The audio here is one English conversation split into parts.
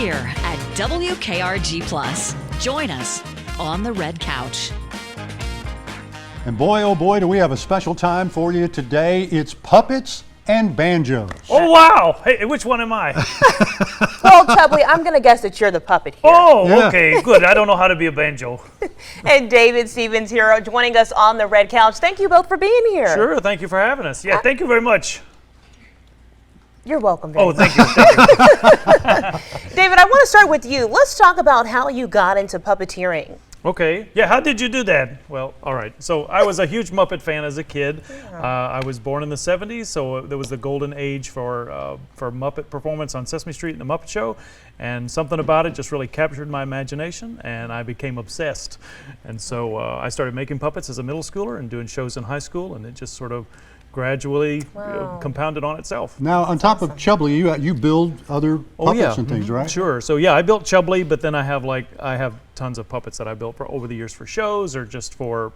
here at WKRG+. Join us on the Red Couch. And boy, oh boy, do we have a special time for you today. It's Puppets and Banjos. Oh, wow. Hey, which one am I? Well, Chubbly, I'm going to guess that you're the puppet here. Oh, Yeah. okay, good. I don't know how to be a banjo. And David Stevens here joining us on the Red Couch. Thank you both for being here. Sure, thank you for having us. Yeah, thank you very much. You're welcome, David. Oh, thank you. Thank you. David, I want to start with you. Let's talk about how you got into puppeteering. Okay. Yeah, how did you do that? Well, all right. So I was a huge Muppet fan as a kid. I was born in the 70s, so there was the golden age for Muppet performance on Sesame Street and The Muppet Show. And something about it just really captured my imagination, and I became obsessed. And so I started making puppets as a middle schooler and doing shows in high school, and it just sort of gradually compounded on itself. Now, on top of Chubbly, you build other puppets and things, right? Sure. So yeah, I built Chubbly, but then I have tons of puppets that I built for over the years for shows or just for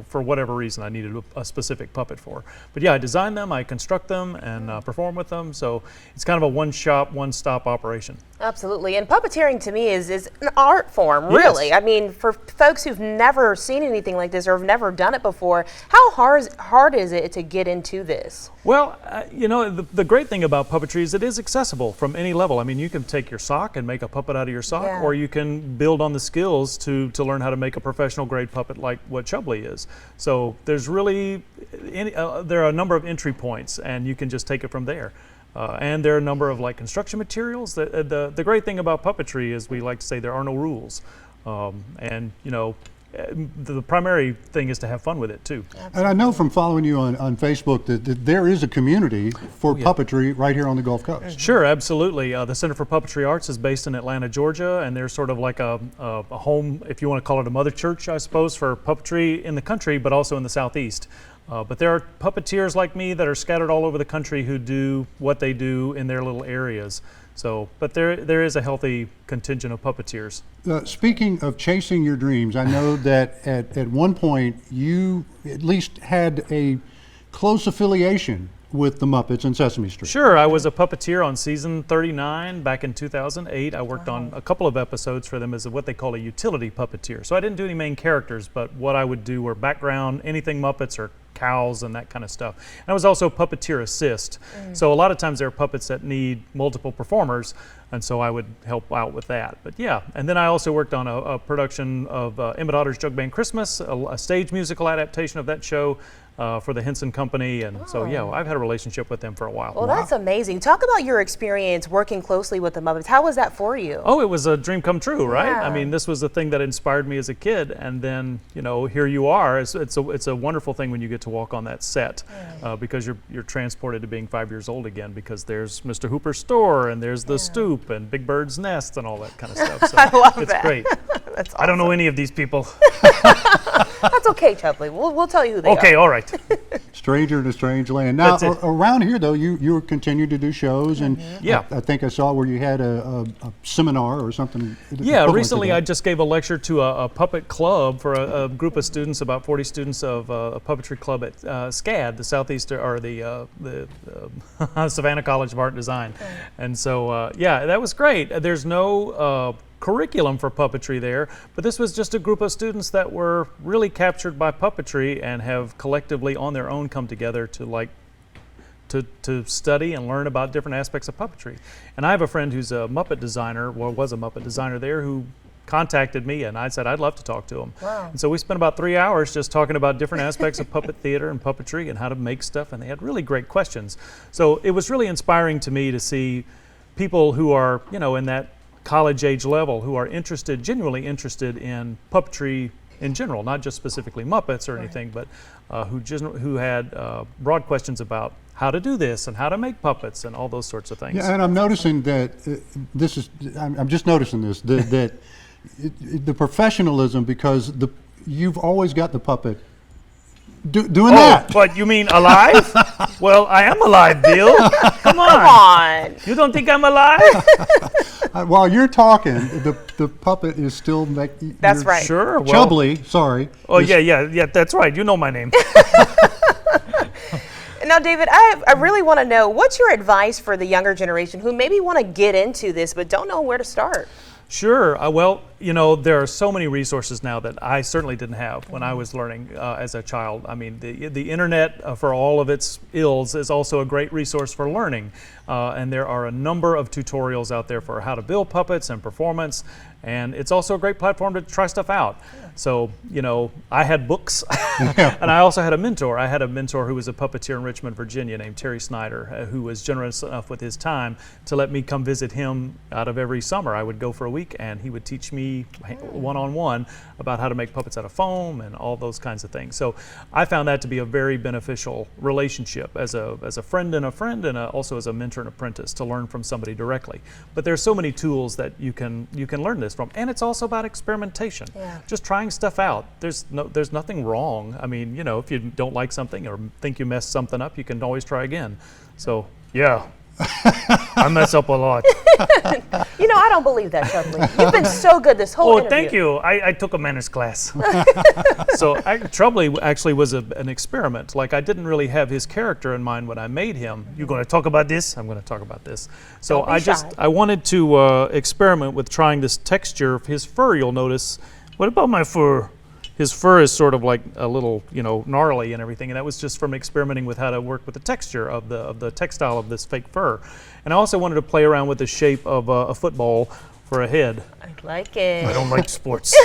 for whatever reason I needed a specific puppet for. But yeah, I design them, I construct them, and perform with them. So it's kind of a one-shop, one-stop operation. Absolutely. And puppeteering to me is an art form, really. Yes. I mean, for folks who've never seen anything like this or have never done it before, how hard is it to get into this? Well, the great thing about puppetry is it is accessible from any level. I mean, you can take your sock and make a puppet out of your sock, or you can build on the skills to learn how to make a professional grade puppet like what Chubbly is. So there's really, there are a number of entry points, and you can just take it from there. And there are a number of construction materials. The great thing about puppetry is we like to say there are no rules. The primary thing is to have fun with it too. And I know from following you on Facebook that there is a community for puppetry right here on the Gulf Coast. Sure, absolutely. The Center for Puppetry Arts is based in Atlanta, Georgia, and they're sort of like a home, if you want to call it a mother church, I suppose, for puppetry in the country, but also in the Southeast. But there are puppeteers like me that are scattered all over the country who do what they do in their little areas. So, but there is a healthy contingent of puppeteers. Speaking of chasing your dreams, I know that at one point you at least had a close affiliation with the Muppets and Sesame Street. Sure, I was a puppeteer on season 39 back in 2008. I worked on a couple of episodes for them as what they call a utility puppeteer. So I didn't do any main characters, but what I would do were background, anything Muppets or cows and that kind of stuff. And I was also puppeteer assist. So a lot of times there are puppets that need multiple performers, and so I would help out with that. But yeah, and then I also worked on a production of Emmett Otter's Jug Band Christmas, a stage musical adaptation of that show for the Henson Company, and so yeah, I've had a relationship with them for a while. Well, that's amazing. Talk about your experience working closely with the Muppets. How was that for you? Oh, it was a dream come true, right? Yeah. I mean, this was the thing that inspired me as a kid, and then here you are. It's a wonderful thing when you get to walk on that set because you're transported to being 5 years old again, because there's Mr. Hooper's store and there's the stoop and Big Bird's nest and all that kind of stuff. So I love it's that. great. That's awesome. I don't know any of these people. That's okay, Chubbly. We'll tell you who they are. Okay, all right. Stranger in a strange land. Now, That's it. around here though, you continue to do shows, and Yeah. I think I saw where you had a seminar or something. Yeah, equivalent to recently that. I just gave a lecture to a puppet club for a group of students, about 40 students of a puppetry club at SCAD, the Southeast, or the Savannah College of Art and Design. And so, yeah, that was great. There's no curriculum for puppetry there, but this was just a group of students that were really captured by puppetry and have collectively on their own come together to study and learn about different aspects of puppetry. And I have a friend who's a Muppet designer, well, was a Muppet designer there, who contacted me, and I said I'd love to talk to him. Wow. And so we spent about 3 hours just talking about different aspects of puppet theater and puppetry and how to make stuff, and they had really great questions. So it was really inspiring to me to see people who are, in that college age level, who are genuinely interested in puppetry in general, not just specifically Muppets or anything, but who had broad questions about how to do this and how to make puppets and all those sorts of things. Yeah, and I'm noticing that I'm just noticing this, that the professionalism, because you've always got the puppet doing that. What, you mean alive? Well, I am alive, Bill. Come on. Come on. You don't think I'm alive? While you're talking, the puppet is still making. That's right. Sure. Well, Chubbly, sorry. Oh, yeah, that's right. You know my name. Now, David, I really want to know, what's your advice for the younger generation who maybe want to get into this but don't know where to start? Sure. Well, you know, there are so many resources now that I certainly didn't have when I was learning as a child. I mean, the internet, for all of its ills, is also a great resource for learning. And there are a number of tutorials out there for how to build puppets and performance. And it's also a great platform to try stuff out. So, you know, I had books and I also had a mentor. I had a mentor who was a puppeteer in Richmond, Virginia, named Terry Snyder, who was generous enough with his time to let me come visit him out of every summer. I would go for a week and he would teach me one-on-one about how to make puppets out of foam and all those kinds of things. So I found that to be a very beneficial relationship as a friend and also as a mentor and apprentice, to learn from somebody directly. But there's so many tools that you can learn this from, and it's also about experimentation. Just trying stuff out. There's nothing wrong. I mean, you know, if you don't like something or think you messed something up, you can always try again. So yeah. I mess up a lot. You know, I don't believe that, Chubbly. You've been so good this whole interview. Thank you. I took a manners class. So Chubbly actually was an experiment. Like, I didn't really have his character in mind when I made him. You're going to talk about this? I'm going to talk about this. So I wanted to experiment with trying this texture of his fur. You'll notice. What about my fur? His fur is sort of like a little, you know, gnarly and everything, and that was just from experimenting with how to work with the texture of the textile of this fake fur. And I also wanted to play around with the shape of a football for a head. I like it. I don't like sports.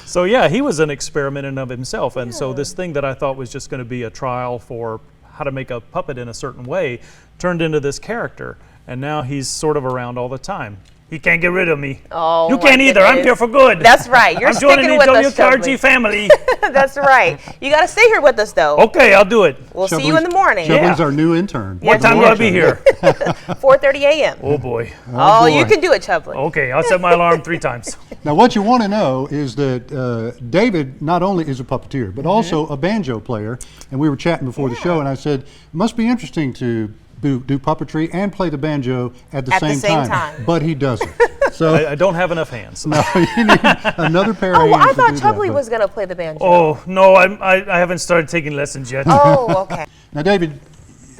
So yeah, he was an experiment in of himself, and so this thing that I thought was just going to be a trial for how to make a puppet in a certain way turned into this character, and now he's sort of around all the time. He can't get rid of me. Oh, you can't either. I'm here for good. That's right. You're sticking with us, WKRG family. That's right. You got to stay here with us, though. Okay, I'll do it. We'll see you in the morning. Chubbly's our new intern. What time will I be here? 4:30 a.m. Oh boy. Oh, you can do it, Chubbly. Okay, I'll set my alarm 3 times. Now, what you want to know is that David not only is a puppeteer, but also a banjo player. And we were chatting before the show, and I said, it must be interesting to do puppetry and play the banjo at the same time. But he doesn't. So I don't have enough hands. No, you need another pair of hands. I thought to do Chubbly that, was going to play the banjo. Oh, no, I haven't started taking lessons yet. Oh, okay. Now, David,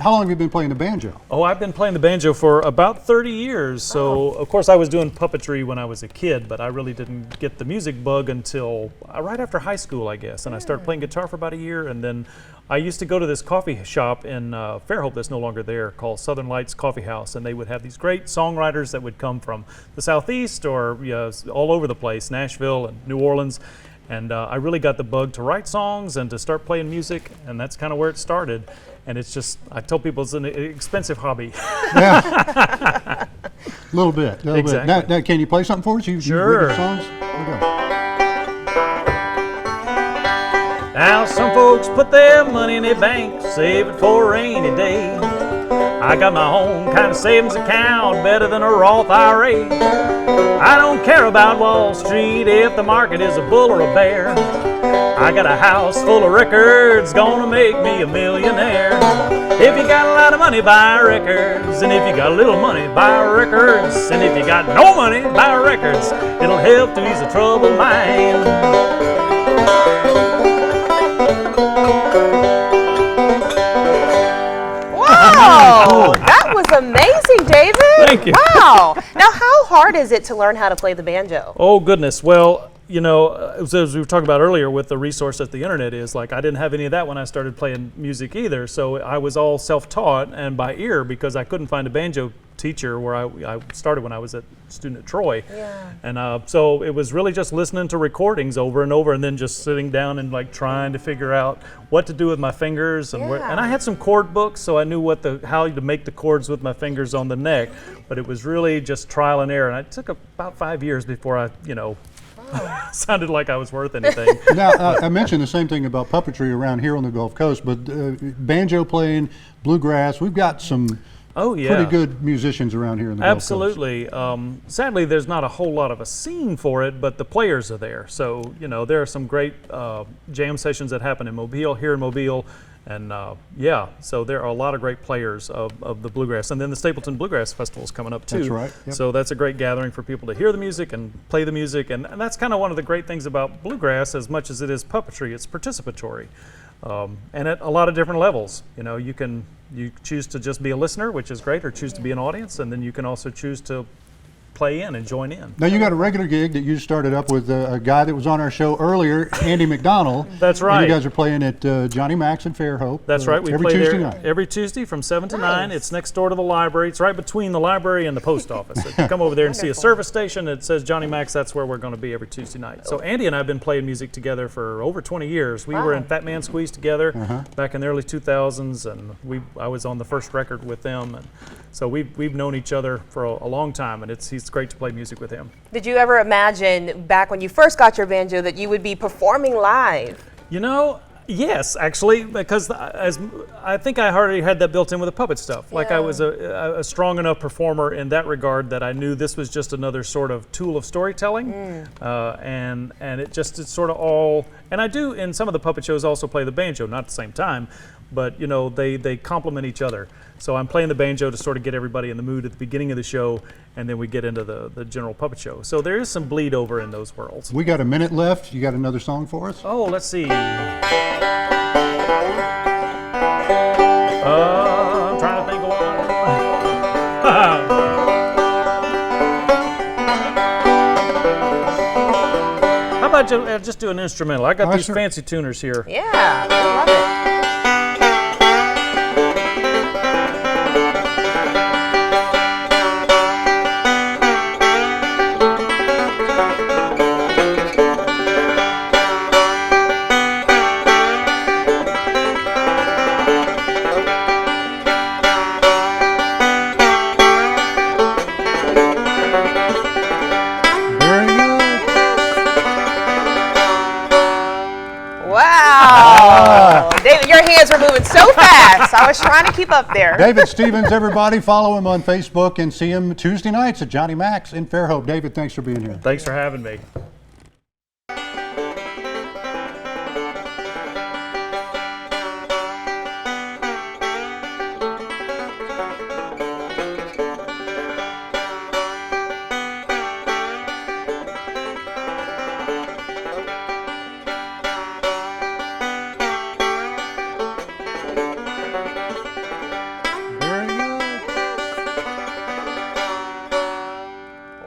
how long have you been playing the banjo? Oh, I've been playing the banjo for about 30 years. So, of course, I was doing puppetry when I was a kid, but I really didn't get the music bug until right after high school, I guess. And I started playing guitar for about a year, and then I used to go to this coffee shop in Fairhope that's no longer there called Southern Lights Coffee House, and they would have these great songwriters that would come from the Southeast or all over the place, Nashville and New Orleans. And I really got the bug to write songs and to start playing music, and that's kind of where it started. And it's just, I tell people it's an expensive hobby. Yeah. A little bit. Exactly. Now, can you play something for us? Sure. You written songs? Here we go. Now some folks put their money in a bank, save it for a rainy day. I got my own kind of savings account, better than a Roth IRA. I don't care about Wall Street if the market is a bull or a bear. I got a house full of records, gonna make me a millionaire. If you got a lot of money, buy records. And if you got a little money, buy records. And if you got no money, buy records. It'll help to ease a troubled mind. Wow, that was amazing, David. Thank you. Wow. Now, how hard is it to learn how to play the banjo? Oh, goodness. Well, you know, as we were talking about earlier with the resource that the internet is, like, I didn't have any of that when I started playing music either. So I was all self-taught and by ear because I couldn't find a banjo teacher where I started when I was a student at Troy. Yeah. And so it was really just listening to recordings over and over and then just sitting down and like trying to figure out what to do with my fingers. And and I had some chord books, so I knew how to make the chords with my fingers on the neck. But it was really just trial and error. And it took about 5 years before I, sounded like I was worth anything. Now, I mentioned the same thing about puppetry around here on the Gulf Coast, but banjo playing, bluegrass, we've got some pretty good musicians around here in the Gulf Coast. Absolutely. Sadly, there's not a whole lot of a scene for it, but the players are there. So, there are some great jam sessions that happen in Mobile, here in Mobile. And so there are a lot of great players of the bluegrass. And then the Stapleton Bluegrass Festival is coming up too. That's right. Yep. So that's a great gathering for people to hear the music and play the music. And that's kind of one of the great things about bluegrass, as much as it is puppetry, it's participatory. and at a lot of different levels. You know, you choose to just be a listener, which is great, or choose to be an audience, and then you can also choose to play in and join in. Now you got a regular gig that you started up with a guy that was on our show earlier, Andy McDonald. That's right. And you guys are playing at Johnny Max in Fairhope. That's right. We every play Tuesday there night. every Tuesday from 7 to 9. It's next door to the library. It's right between the library and the post office. If you come over there and see a service station that says Johnny Max, that's where we're going to be every Tuesday night. So Andy and I have been playing music together for over 20 years. We were in Fat Man Squeeze together back in the early 2000s, and I was on the first record with them. And so we've known each other for a long time, and it's great to play music with him. Did you ever imagine back when you first got your banjo that you would be performing live? You know, yes, actually, because as I think I already had that built in with the puppet stuff. Like I was a strong enough performer in that regard that I knew this was just another sort of tool of storytelling, and it's sort of all. And I do in some of the puppet shows also play the banjo, not at the same time, but you know they complement each other. So I'm playing the banjo to sort of get everybody in the mood at the beginning of the show, and then we get into the general puppet show. So there is some bleed over in those worlds. We got a minute left. You got another song for us? Oh, let's see. I'm trying to think of one. How about just do an instrumental? I got these fancy tuners here. Yeah, I love it. Wow. David, your hands were moving so fast. I was trying to keep up there. David Stevens, everybody, follow him on Facebook and see him Tuesday nights at Johnny Max in Fairhope. David, thanks for being here. Thanks for having me.